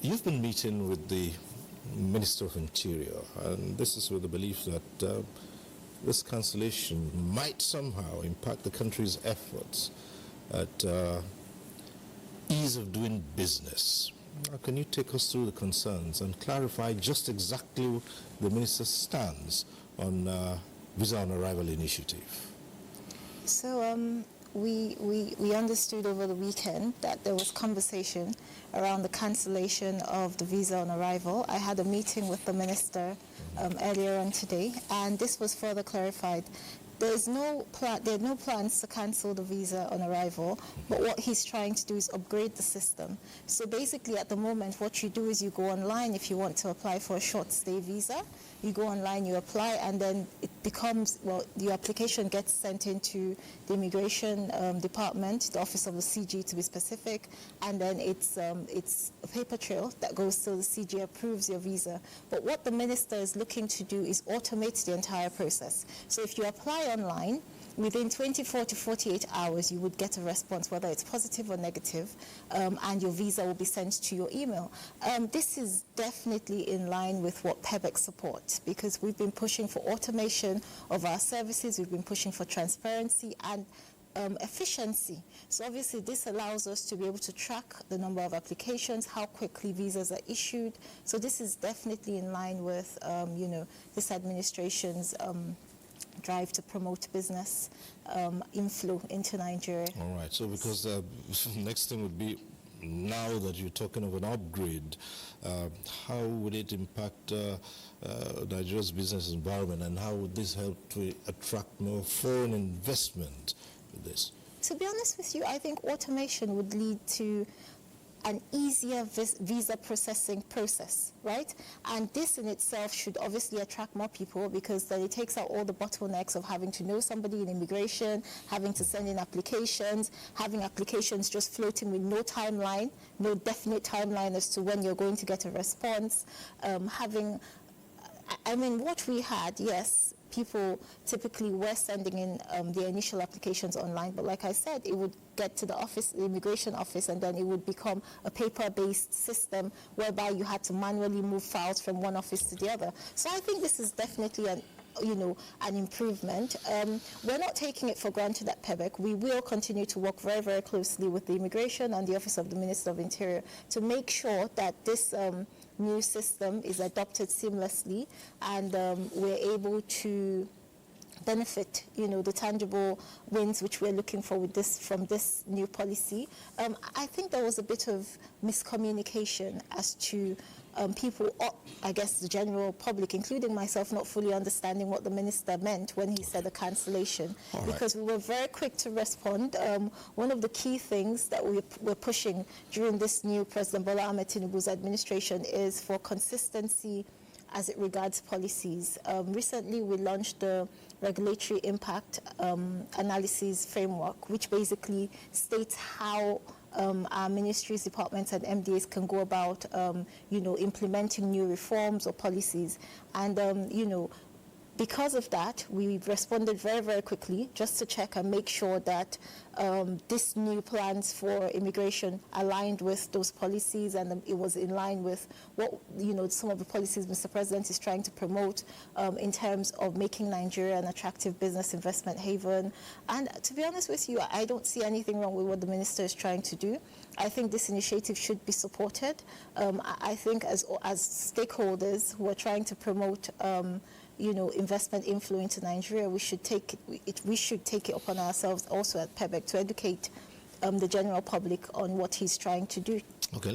You've been meeting with the Minister of Interior, and this is with the belief that this cancellation might somehow impact the country's efforts at ease of doing business. Can you take us through the concerns and clarify just exactly the Minister's stance on Visa on Arrival initiative? So we understood over the weekend that there was conversation around the cancellation of the Visa on Arrival. I had a meeting with the Minister earlier on today, and this was further clarified. There are no plans to cancel the Visa on Arrival, but what he's trying to do is upgrade the system. So basically at the moment what you do is you go online if you want to apply for a short stay visa. You go online, you apply, and then it becomes, well, your application gets sent into the immigration department, the office of the CG to be specific, and then it's a paper trail that goes till the CG approves your visa. But what the minister is looking to do is automate the entire process. So if you apply online, within 24 to 48 hours, you would get a response, whether it's positive or negative, and your visa will be sent to your email. This is definitely in line with what PEBEC supports, because we've been pushing for automation of our services, we've been pushing for transparency and efficiency. So obviously this allows us to be able to track the number of applications, how quickly visas are issued. So this is definitely in line with this administration's drive to promote business inflow into Nigeria. All right, so because the next thing would be, now that you're talking of an upgrade, how would it impact Nigeria's business environment, and how would this help to attract more foreign investment with this? To be honest with you, I think automation would lead to an easier visa processing process, right? And this in itself should obviously attract more people, because then it takes out all the bottlenecks of having to know somebody in immigration, having to send in applications, having applications just floating with no timeline, no definite timeline as to when you're going to get a response. What we had, yes, people typically were sending in their initial applications online, but like I said, it would get to the office, the immigration office, and then it would become a paper-based system whereby you had to manually move files from one office to the other. So I think this is definitely an improvement. We're not taking it for granted at PEBEC. We will continue to work very, very closely with the Immigration and the Office of the Minister of Interior to make sure that this new system is adopted seamlessly, and we're able to benefit, the tangible wins which we're looking for with from this new policy. I think there was a bit of miscommunication as to people, I guess the general public, including myself, not fully understanding what the minister meant when he said a cancellation. All right. Because we were very quick to respond. One of the key things that we're pushing during this new President Bola Ahmed Tinubu's administration is for consistency as it regards policies. Recently, we launched the regulatory impact analysis framework, which basically states how our ministries, departments, and MDAs can go about, implementing new reforms or policies. And, because of that, we responded very, very quickly just to check and make sure that this new plans for immigration aligned with those policies, and it was in line with what, some of the policies Mr. President is trying to promote in terms of making Nigeria an attractive business investment haven. And to be honest with you, I don't see anything wrong with what the minister is trying to do. I think this initiative should be supported. I think as stakeholders who are trying to promote investment inflow into Nigeria, we should take it upon ourselves also at PEBEC to educate the general public on what he's trying to do. Okay.